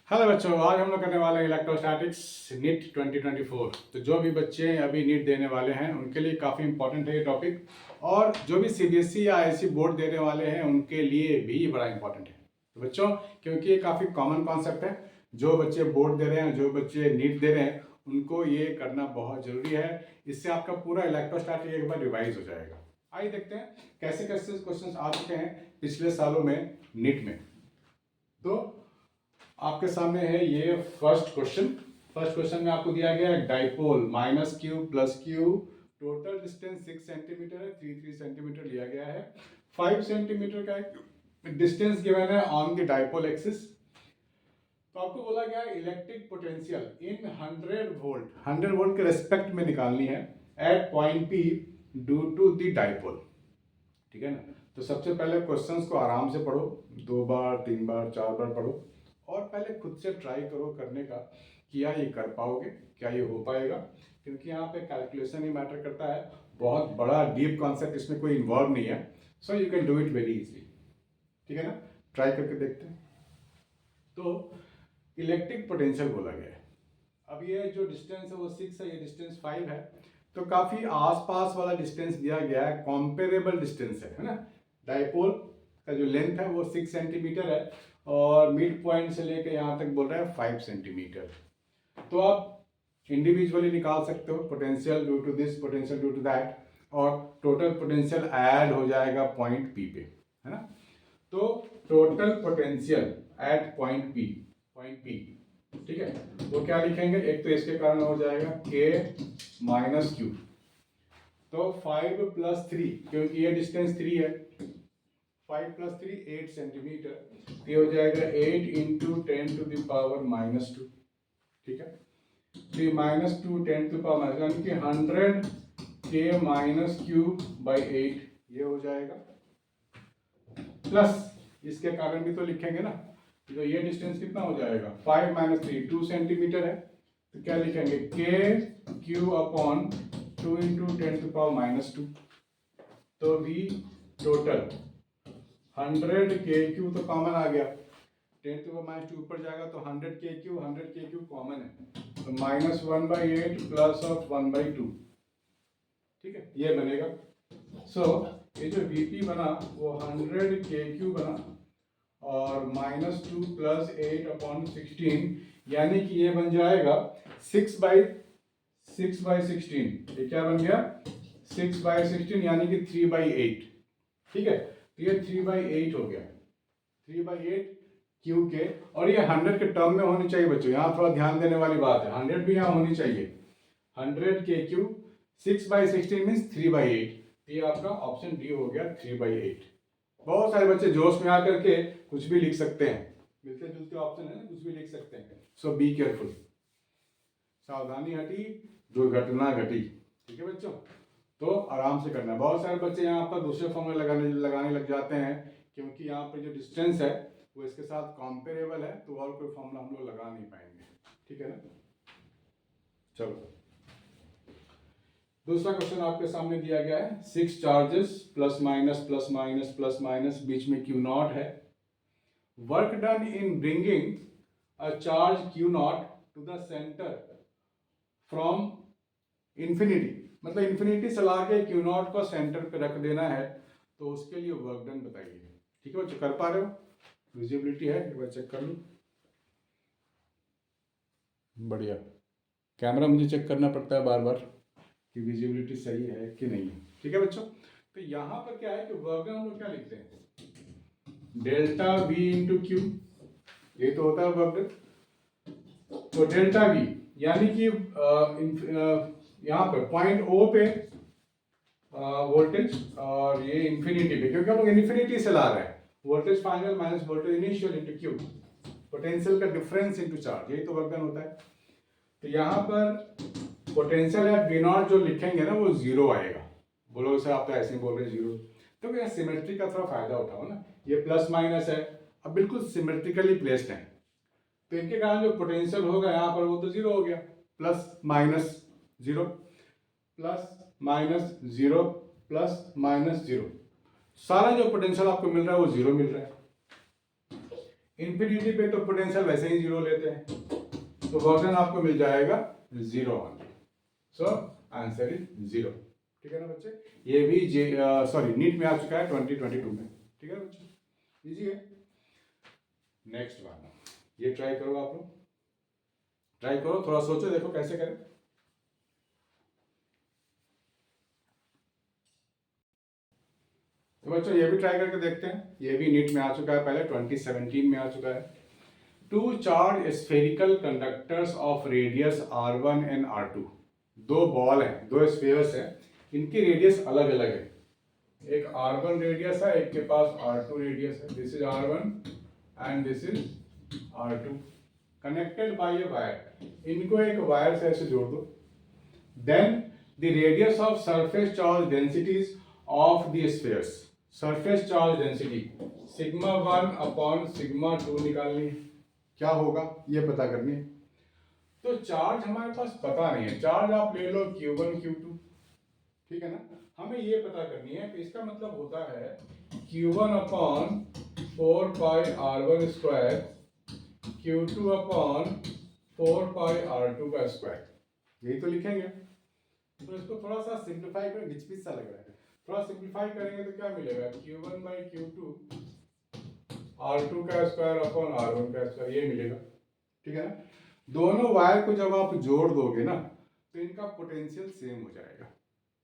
Hello बच्चों, आज हम लोग करने वाले हैं इलेक्ट्रोस्टैटिक्स नीट 2024। तो जो भी बच्चे अभी नीट देने वाले हैं उनके लिए काफ़ी इंपॉर्टेंट है ये टॉपिक, और जो भी सीबीएसई या आईएससी बोर्ड देने वाले हैं उनके लिए भी बड़ा इंपॉर्टेंट है। तो बच्चों, क्योंकि ये काफ़ी कॉमन कॉन्सेप्ट है, जो बच्चे बोर्ड दे रहे हैं, जो बच्चे नीट दे रहे हैं, उनको ये करना बहुत ज़रूरी है। इससे आपका पूरा इलेक्ट्रोस्टैटिक एक बार रिवाइज हो जाएगा। आइए देखते हैं कैसे कैसे क्वेश्चन आ चुके हैं पिछले सालों में नीट में। तो आपके सामने है ये फर्स्ट क्वेश्चन में आपको दिया गया है dipole minus Q plus Q, total distance 6 centimetre है, 3 सेंटीमीटर लिया गया है, 5 सेंटीमीटर का डिस्टेंस गिवन है ऑन द डाइपोल एक्सिस। तो आपको बोला गया है इलेक्ट्रिक पोटेंशियल इन 100 वोल्ट के रेस्पेक्ट में निकालनी है at point P due to the dipole. ठीक है ना। तो सबसे पहले क्वेश्चंस को आराम से पढ़ो, 2 बार 3 बार 4 बार पढ़ो, और पहले खुद से ट्राई करो करने का कि क्या ये कर पाओगे, क्या ये हो पाएगा, क्योंकि यहाँ पे कैलकुलेशन ही मैटर करता है। बहुत बड़ा डीप कॉन्सेप्ट इसमें कोई इन्वॉल्व नहीं है, so you can do it very easily. ठीक है ना, ट्राई करके देखते हैं। तो इलेक्ट्रिक पोटेंशियल बोला गया है। अब ये जो डिस्टेंस है वो 6 है, ये डिस्टेंस 5 है, तो काफी आसपास वाला डिस्टेंस दिया गया है, कॉम्पेरेबल डिस्टेंस है ना। डाइपोल का जो लेंथ है वो 6 सेंटीमीटर है, और मिड पॉइंट से लेकर यहाँ तक बोल रहा है 5 सेंटीमीटर। तो आप इंडिविजुअली निकाल सकते हो potential due to this, potential due to that, और टोटल पोटेंशियल ऐड हो जाएगा पॉइंट पी पे, है ना। तो total potential at point P, ठीक है, वो क्या लिखेंगे, एक तो इसके कारण हो जाएगा के माइनस क्यू। तो 5 प्लस 3, क्योंकि ये डिस्टेंस 3 है, 5 प्लस 3 8 सेंटीमीटर, ये हो जाएगा 8 इंटू 10 टू दावर माइनस 2। ठीक है, तो माइनस 2 10 टू पावर माइनस, यानी कि 100 के माइनस क्यू बाई 8 ये हो जाएगा, प्लस इसके कारण भी तो लिखेंगे ना। तो ये डिस्टेंस कितना हो जाएगा, 5 माइनस 3 2 सेंटीमीटर है, तो क्या लिखेंगे K Q upon 2 into 10 to power minus 2। तो वी टोटल 100 के क्यू तो कॉमन आ गया, 10 टू पावर माइनस 2 ऊपर जाएगा तो 100 के क्यू कॉमन है, तो माइनस 1/8 प्लस ऑफ 1/2। ठीक है, ये बनेगा। सो ये जो वीपी बना वो 100 के क्यू बना, और माइनस 2 प्लस 8 अपॉन 16, यानी कि ये बन जाएगा 6/16। ये क्या बन गया, 6/16, यानी कि 3/8। ठीक है, तो ये 3/8 हो गया, 3/8 क्यू के, और ये 100 के टर्म में होनी चाहिए बच्चों, यहाँ थोड़ा ध्यान देने वाली बात है, 100 भी यहाँ होनी चाहिए। 100 के क्यू 6/16 मीन्स 3/8, ये आपका ऑप्शन डी हो गया 3/8। बहुत सारे बच्चे जोश में आकर के कुछ भी लिख सकते हैं, मिलते जुलते ऑप्शन है, कुछ भी लिख सकते हैं, सो बी केयरफुल, सावधानी हटी दुर्घटना घटी। ठीक है बच्चों, तो आराम से करना है। बहुत सारे बच्चे यहाँ पर दूसरे फॉर्मूले लगाने लग जाते हैं, क्योंकि यहाँ पर जो डिस्टेंस है वो इसके साथ कॉम्पेरेबल है, तो और कोई फॉर्मूला हम लोग लगा नहीं पाएंगे। ठीक है ना, चलो दूसरा क्वेश्चन आपके सामने दिया गया है, 6 चार्जेस प्लस माइनस बीच में क्यू नॉट है। Work done in bringing a charge Q naught to the centre from infinity, मतलब इंफिनिटी से ला के क्यू नॉट को सेंटर पे रख देना है, तो उसके लिए वर्क डन बताइए। ठीक है बच्चों, कर पा रहे हो, विजिबिलिटी है, एक बार चेक कर लो। बढ़िया, कैमरा मुझे चेक करना पड़ता है बार बार कि विजिबिलिटी सही है कि नहीं है। ठीक है बच्चों, तो यहाँ पर क्या है कि वर्क डन हम लोग क्या लिखते हैं, डेल्टा वी इंटू क्यू, ये तो होता है वर्क डन। तो डेल्टा वी यानी कि यहाँ पे पॉइंट ओ पे वोल्टेज, और ये इंफिनिटी पे, क्योंकि हम लोग इंफिनिटी से ला रहे हैं, voltage final minus voltage initial into Q, potential का डिफरेंस इंटू चार्ज, यही तो वर्क डन होता है। तो यहाँ पर पोटेंशियल या वी नॉट जो लिखेंगे ना वो जीरो आएगा। बोलो सर आप तो ऐसे ही बोल रहे हैं जीरो, तो क्या सिमेट्री का थोड़ा फायदा उठाओ ना, ये प्लस माइनस है, अब बिल्कुल सिमेट्रिकली प्लेस्ड है, तो इनके कारण जो पोटेंशियल होगा यहाँ पर वो तो जीरो हो गया, plus minus zero, plus minus zero, plus minus zero, सारा जो पोटेंशियल आपको मिल रहा है वो जीरो मिल रहा है। इन्फिनिटी पे तो पोटेंशियल वैसे ही जीरो लेते हैं, तो गॉसियन आपको मिल जाएगा zero only. So answer is zero. ठीक है ना बच्चे, ये भी नीट में आ चुका है 2022 में। ठीक है बच्चे, इजी है। नेक्स्ट वन, ये ट्राई करो, आप लोग ट्राई करो, थोड़ा सोचो, देखो कैसे करें। तो बच्चों ये भी ट्राई करके देखते हैं, ये भी नीट में आ चुका है, पहले 2017 में आ चुका है। Two charge spherical conductors of radius r1 and r2, दो बॉल हैं, दो स्फीयर्स हैं, इनकी रेडियस अलग अलग है। एक r1 रेडियस है, एक के पास r2 रेडियस है। This is r1 and this is r2, connected by a wire. इनको एक वायर से ऐसे जोड़ दो। Then the radius of surface charge densities of the spheres, surface charge density sigma 1 upon sigma 2 निकालनी है। क्या होगा ये पता करनी है। तो चार्ज हमारे पास पता नहीं है, चार्ज आप ले लो Q1 Q2, ठीक है ना। हमें ये पता करनी है कि इसका मतलब होता है Q1 अपॉन 4 पाई R1 स्क्वायर, Q2 अपॉन 4 पाई R2 का स्क्वायर, यही तो लिखेंगे। तो इसको थोड़ा सा सिंप्लीफाई करें, घिचपिच सा लग रहा है, थोड़ा सिंप्लीफाई करेंगे तो क्या मिलेगा, Q1 बाई Q2 R2 का स्क्वायर अपॉन R1 का स्क्वायर, ये मिलेगा। ठीक है ना। दोनों वायर को जब आप जोड़ दोगे ना तो इनका पोटेंशियल सेम हो जाएगा।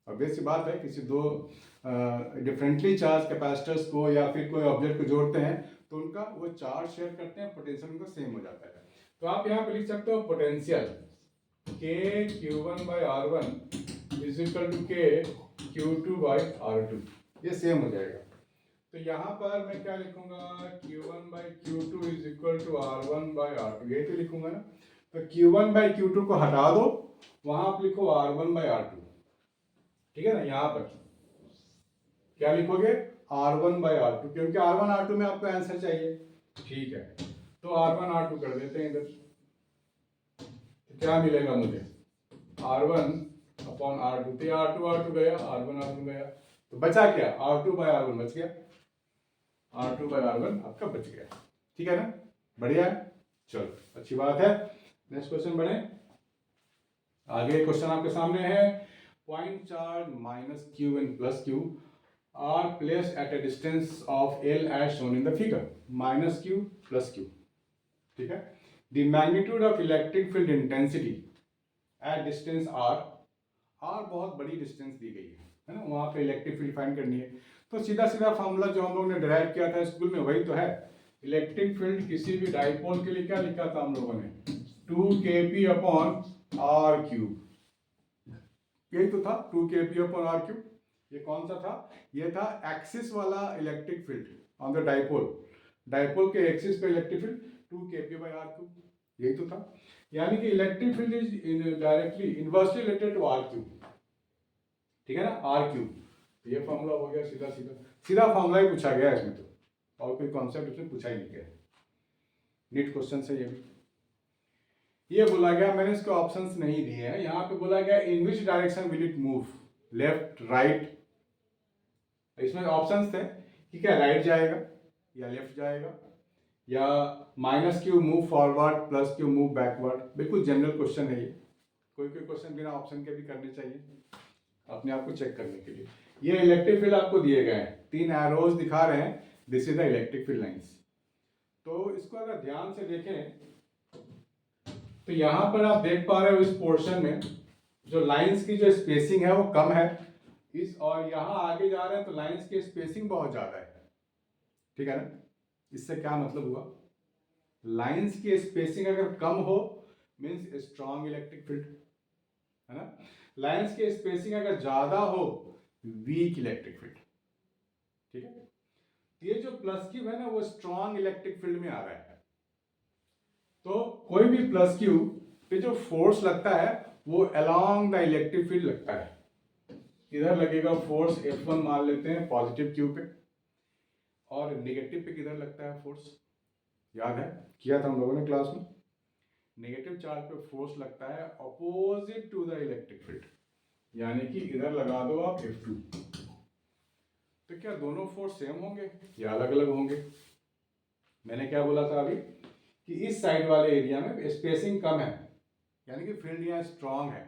अब वैसी बात है, किसी दो डिफरेंटली चार्ज कैपेसिटर्स को या फिर कोई ऑब्जेक्ट को जोड़ते हैं तो उनका वो चार्ज शेयर करते हैं, पोटेंशियल उनका सेम हो जाता है। तो आप यहाँ पे लिख सकते हो potential K Q1 by R1 is equal to K Q2 by R2, ये सेम हो जाएगा। तो यहाँ पर मैं क्या लिखूंगा, Q1 by Q2 is equal to R1 by R2, यही तो लिखूंगा ना। तो Q1 बाई Q2 को हटा दो, वहां आप लिखो R1 बाई R2। ठीक है ना, यहाँ पर क्या लिखोगे, R1 बाई R2, क्योंकि R1 R2 में आपको आंसर चाहिए। ठीक है, तो R1 R2 कर देते हैं इधर, तो क्या मिलेगा मुझे, R1 अपॉन R2, तो R2 R2 गया, R1 R1 गया, तो बचा क्या, R2 बाई R1 बच गया, R2 बाई R1 आपका बच गया। ठीक है ना, बढ़िया है, चलो अच्छी बात है। नेक्स्ट क्वेश्चन बढ़े आगे। क्वेश्चन आपके सामने है, point charge minus Q and plus Q are placed at a distance of L as shown in the figure, minus Q plus Q। ठीक है, the magnitude of electric field intensity at distance R, R बहुत बड़ी distance दी गई है ना, वहां पे electric field find करनी है। तो सीधा सीधा फॉर्मूला जो हम लोगों ने डिराइव किया था स्कूल में वही तो है। इलेक्ट्रिक फील्ड किसी भी डाइपोल के लिए क्या लिखा था हम लोगों ने, 2kp अपॉन r क्यूब, यही तो था 2kp अपॉन r क्यूब। ये कौन सा था, ये था एक्सिस वाला electric field on the dipole, dipole के एक्सिस पे electric field 2kp by r cube, यही तो था। यानी कि electric field is directly inversely related to r cube. ठीक है ना, r क्यूब, ये फॉर्मूला हो गया, सीधा सीधा सीधा फॉर्मूला ही पूछा गया इसमें, तो और कोई कॉन्सेप्ट इसमें पूछा ही नहीं गया। नीट क्वेश्चन से ये बोला गया, मैंने इसके ऑप्शंस नहीं दिए हैं, यहाँ पे बोला गया in which direction will it move, left right. इसमें ऑप्शंस थे कि क्या राइट जाएगा या लेफ्ट जाएगा, या minus q move forward, plus q move backward. बिल्कुल जनरल क्वेश्चन है ये, कोई कोई क्वेश्चन बिना ऑप्शन के भी करने चाहिए अपने आप को चेक करने के लिए। ये इलेक्ट्रिक फील्ड आपको दिए गए हैं, 3 एरोज दिखा रहे हैं, this is the electric field lines. तो इसको अगर ध्यान से देखें तो यहाँ पर आप देख पा रहे हो इस पोर्शन में जो लाइंस की जो स्पेसिंग है वो कम है, इस और यहाँ आगे जा रहे हैं तो लाइंस की स्पेसिंग बहुत ज्यादा है। ठीक है ना, इससे क्या मतलब हुआ, लाइंस की स्पेसिंग अगर कम हो मींस स्ट्रॉन्ग इलेक्ट्रिक फील्ड, है ना। लाइंस की स्पेसिंग अगर ज्यादा हो वीक इलेक्ट्रिक फील्ड। ठीक है, ये जो प्लस क्यू है ना वो स्ट्रॉन्ग इलेक्ट्रिक फील्ड में आ रहा है। तो कोई भी प्लस क्यू पे जो फोर्स लगता है वो अलोंग द इलेक्ट्रिक फील्ड लगता है। इधर लगेगा फोर्स F1 मान लेते हैं पॉजिटिव क्यू पे, और नेगेटिव पे किधर लगता है फोर्स, याद है किया था हम लोगों ने क्लास में। नेगेटिव चार्ज पे फोर्स लगता है opposite to the electric field, यानी कि इधर लगा दो आप F2। तो क्या दोनों फोर्स सेम होंगे या अलग अलग होंगे, मैंने क्या बोला था अभी कि इस साइड वाले एरिया में स्पेसिंग कम है, यानी कि फील्ड यहाँ स्ट्रांग है,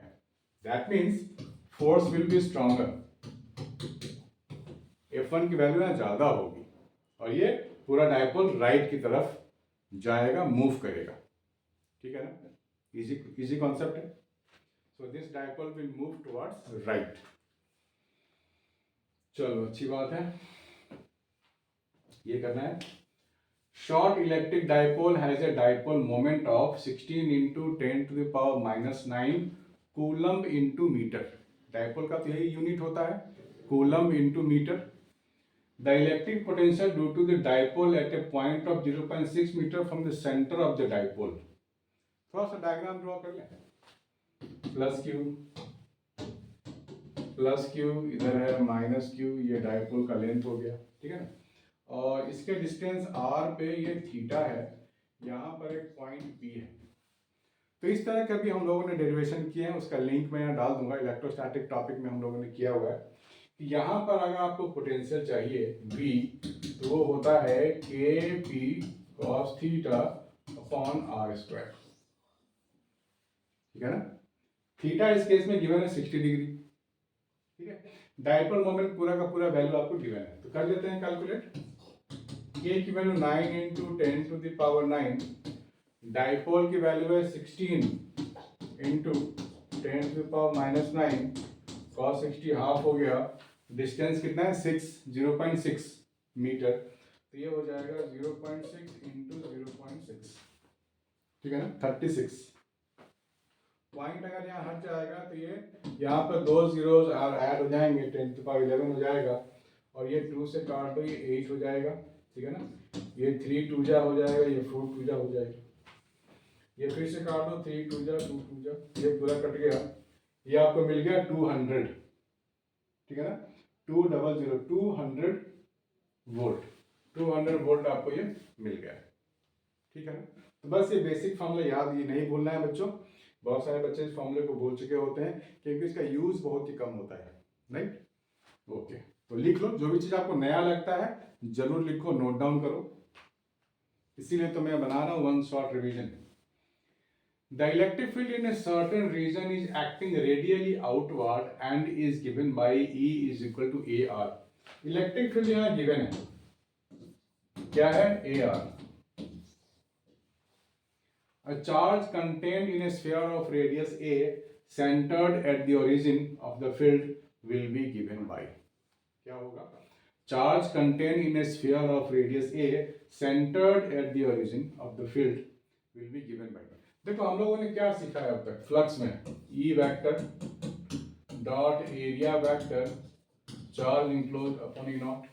that means force will be stronger, F1 की वैल्यू यहाँ ज़्यादा होगी और ये पूरा डायपोल राइट की तरफ जाएगा, मूव करेगा, ठीक है ना, इजी कॉन्सेप्ट है। So this dipole will move towards right. चलो अच्छी बात है, ये करना है। Short electric dipole has a dipole moment of 16 into 10 to the power -9 coulomb into metre. Dipole का तो यही यूनिट होता है, coulomb into metre. The electric potential due to the dipole at a point of 0.6 metre from the centre of the dipole. थोड़ा सा diagram draw कर लें। Plus Q इधर है, माइनस क्यू, ये डायपोल का लेंथ हो गया, ठीक है ना, और इसके डिस्टेंस r पे ये थीटा है, यहाँ पर एक पॉइंट P है। तो इस तरह का भी हम लोगों ने डेरिवेशन किए हैं, उसका लिंक मैं यहाँ डाल दूंगा, इलेक्ट्रोस्टैटिक टॉपिक में हम लोगों ने किया हुआ है कि यहाँ पर अगर आपको पोटेंशियल चाहिए V, तो वो होता है KP cos theta upon r², ठीक है ना। थीटा इस केस में गिवन है 60 डिग्री, ठीक है। डायपोल मोमेंट पूरा का पूरा वैल्यू आपको गिवन है, तो कर लेते हैं कैलकुलेट। K की value 9 into 10 to the power 9, dipole की वैल्यू है 16 into 10 to the power -9, cos 60 half हो गया, डिस्टेंस कितना है 0.6 मीटर, तो ये हो जाएगा 0.6 इंटू 0.6, ठीक है ना, 36। पॉइंट अगर यहाँ हट जाएगा तो ये यहाँ पर 2 जीरोज ऐड हो जाएंगे, 10 टू पावर 11 हो जाएगा, और ये 2 से काट दो, ये 8 हो जाएगा, ठीक है ना, ये 3 2 जा हो जाएगा, ये 4 2 जा हो जाएगा, ये फिर से काट दो, 3 2 जा 2 2 जा, ये पूरा कट गया, ये आपको मिल गया 200, ठीक है ना, 200 वोल्ट, 200 वोल्ट आपको ये मिल गया, ठीक है ना। तो बस ये बेसिक फॉर्मूला याद, ये नहीं भूलना है बच्चों, बहुत सारे बच्चे इस फॉर्मूले को भूल चुके होते हैं क्योंकि इसका यूज बहुत ही कम होता है, राइट। ओके, तो लिख लो, जो भी चीज आपको नया लगता है जरूर लिखो, नोट डाउन करो, इसीलिए तो मैं बना रहा हूं one short revision. The electric field in a certain region is acting radially outward and is given by E is equal to AR। Electric field यहाँ गिवन है, क्या है, AR। A charge contained in a sphere of radius a centered at the origin of the field will be given by, क्या होगा, charge contained in a sphere of radius a centered at the origin of the field will be given by। देखो हम लोगों ने क्या सीखा है अब तक, फ्लक्स में E vector dot area vector charge enclose upon E not,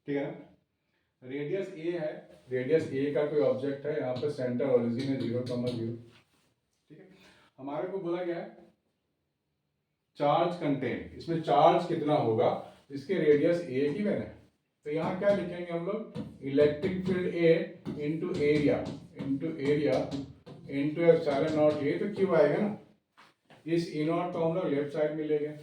ठीक है ना। रेडियस a है, रेडियस a का कोई ऑब्जेक्ट है, यहाँ पर सेंटर ओरिजिन है 0,0, ठीक है। हमारे को बोला गया है चार्ज कंटेन, इसमें चार्ज कितना होगा, इसके रेडियस a गिवन है, तो यहाँ क्या लिखेंगे हम लोग, electric field A into area into epsilon not A, तो क्यों आएगा ना, इस E नॉट को हम लोग लेफ्ट साइड में लेंगे।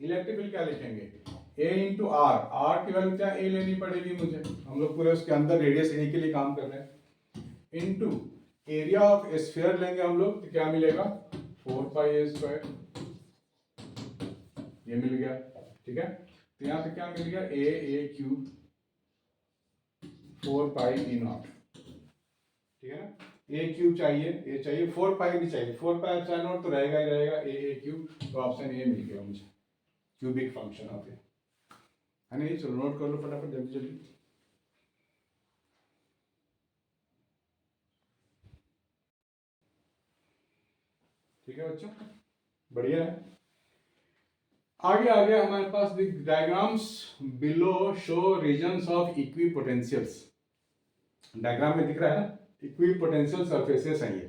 इलेक्ट्रिक फील्ड क्या लिखेंगे, A इंटू R की वैल्यू क्या A लेनी पड़ेगी मुझे, हम लोग पूरे उसके अंदर रेडियस A के लिए काम कर रहे हैं, इंटू एरिया ऑफ स्फीयर लेंगे हम लोग, तो क्या मिलेगा 4πa², ये मिल गया, ठीक है। तो यहाँ पे क्या मिल गया, a³ 4πe0, ठीक है ना, a³ चाहिए, a चाहिए, 4π भी चाहिए, 4πε0 तो रहेगा ही रहेगा, a³, तो ऑप्शन ए मिल गया मुझे, क्यूबिक फंक्शन ऑफ ए, है ना। ये चलो नोट कर लो फटाफट जल्दी जल्दी, ठीक है बच्चों, बढ़िया है। आगे आगे हमारे पास diagrams below show regions of equipotentials, diagram में दिख रहा है ना, इक्विपोटेंशियल सरफेसेस हैं ये,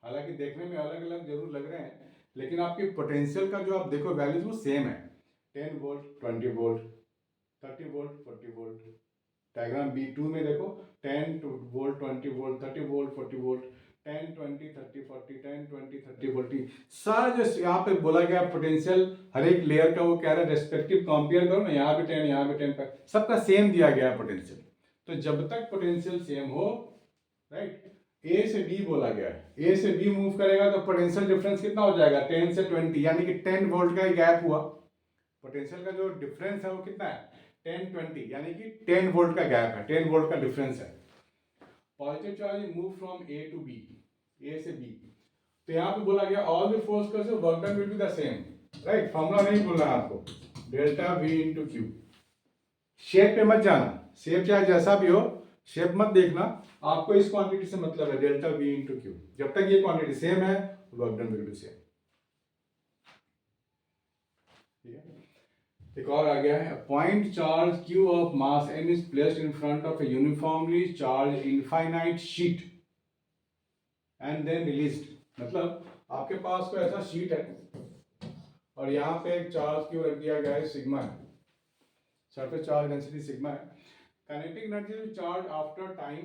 हालांकि देखने में अलग अलग जरूर लग रहे हैं, लेकिन आपकी पोटेंशियल का जो आप देखो वैल्यूज वो सेम है, 10 volt 20 volt 30 volt 40 volt. Diagram B2 में देखो 10 वोल्ट 20 वोल्ट 30 वोल्ट 40 वोल्ट 10 20 30 40 10 20 30 40, सारा जो यहाँ पे बोला गया पोटेंशियल हर एक लेयर का वो कह रहा है रेस्पेक्टिव कंपेयर करो ना, यहाँ भी 10 यहाँ भी 10 पर सबका सेम दिया गया है पोटेंशियल। तो जब तक पोटेंशियल सेम हो, राइट, ए से बी बोला गया है, ए से बी मूव करेगा तो पोटेंशियल डिफरेंस कितना हो जाएगा 10 से 20, यानी कि 10 वोल्ट का गैप हुआ। पोटेंशियल का जो डिफरेंस है वो कितना है 10-20, यानी कि 10 वोल्ट का गैप है, 10 वोल्ट का डिफरेंस है। Positive charge move from A to B, A से बी, तो यहाँ पे बोला गया ऑल द फोर्स का जो work done will be the same, right. Formula नहीं बोलना है आपको, delta we into Q. Shape पे मत जाना, शेप चाहे जैसा भी हो, शेप मत देखना, आपको इस क्वांटिटी से मतलब है डेल्टा वी इंटू क्यू। जब तक ये क्वांटिटी सेम है work done will be same. ठीक है, एक और आ गया है, point charge q of mass m is placed in front of a uniformly charged infinite sheet and then released. मतलब आपके पास कोई ऐसा शीट है और यहाँ पे एक चार्ज q रख दिया गया है, सिग्मा है, सरफेस चार्ज डेंसिटी सिग्मा है। Kinetic energy charge after time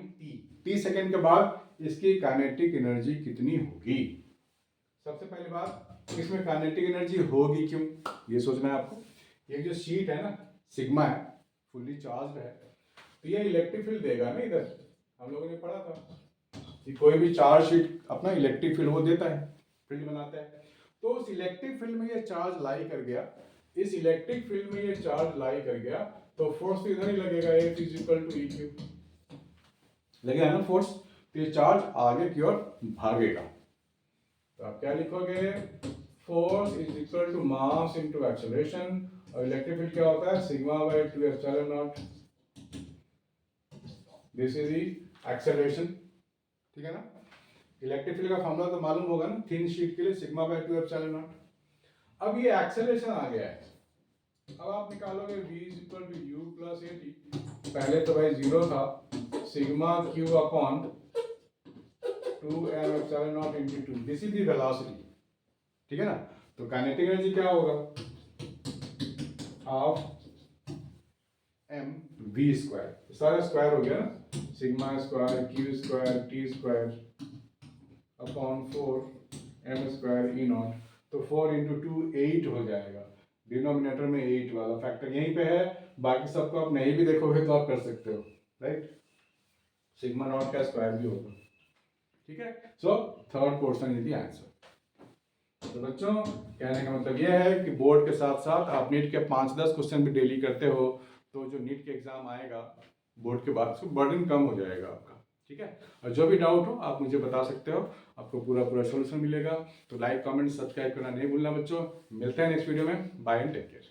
t second के बाद इसकी काइनेटिक एनर्जी कितनी होगी। सबसे पहली बात, इसमें काइनेटिक एनर्जी होगी क्यों, ये सोचना है आपको। ये जो शीट है ना, सिग्मा है, फुल्ली चार्ज है, तो ये इलेक्ट्रिक फील्ड देगा ना। इधर हम लोगों ने पढ़ा था कि कोई भी चार्ज शीट अपना इलेक्ट्रिक फील्ड वो देता है, फील्ड बनाता है। तो उस इलेक्ट्रिक फील्ड में ये चार्ज लाई कर गया, इस इलेक्ट्रिक फील्ड में ये चार्ज लाई कर गया, तो फोर्स तो इधर ही लगेगा, F is equal to EQ लगेगा ना फोर्स, तो ये चार्ज आगे की ओर भागेगा। तो आप क्या लिखोगे, force is equal to mass into acceleration, और इलेक्ट्रिक फील्ड क्या होता है sigma by 2 epsilon naught, this is the acceleration. ठीक है ना, इलेक्ट्रिक फील्ड का फॉर्मूला तो मालूम होगा ना, थिन शीट के लिए सिग्मा बाय 2 एप्सिलॉन नॉट। अब ये एक्सेलरेशन आ गया है, अब आप निकालोगे v is equal to u plus at। पहले तो भाई जीरो था, sigma q upon 2m epsilon naught into 2, this is the velocity. ठीक है ना, तो काइनेटिक एनर्जी क्या होगा, हाफ m v स्क्वायर, सारा स्क्वायर हो गया ना, sigma square q square t square upon 4m square e naught, तो 4 इंटू 2 8 हो जाएगा। डिनोमिनेटर में 8 वाला फैक्टर यहीं पे है, बाकी सबको आप नहीं भी देखोगे तो आप कर सकते हो, राइट। सिग्मा नॉट का स्क्वायर भी होगा। ठीक है, so third portion is the answer. तो बच्चों कहने का मतलब यह है कि बोर्ड के साथ साथ आप नीट के 5-10 क्वेश्चन भी डेली करते हो, तो जो नीट के एग्जाम आएगा बोर्ड के बाद, उसको बर्डन कम हो जाएगा आपका। ठीक है, और जो भी डाउट हो आप मुझे बता सकते हो, आपको पूरा सोल्यूशन मिलेगा। तो लाइक कमेंट सब्सक्राइब करना नहीं भूलना बच्चों। मिलते हैं नेक्स्ट वीडियो में, बाय एंड टेक केयर।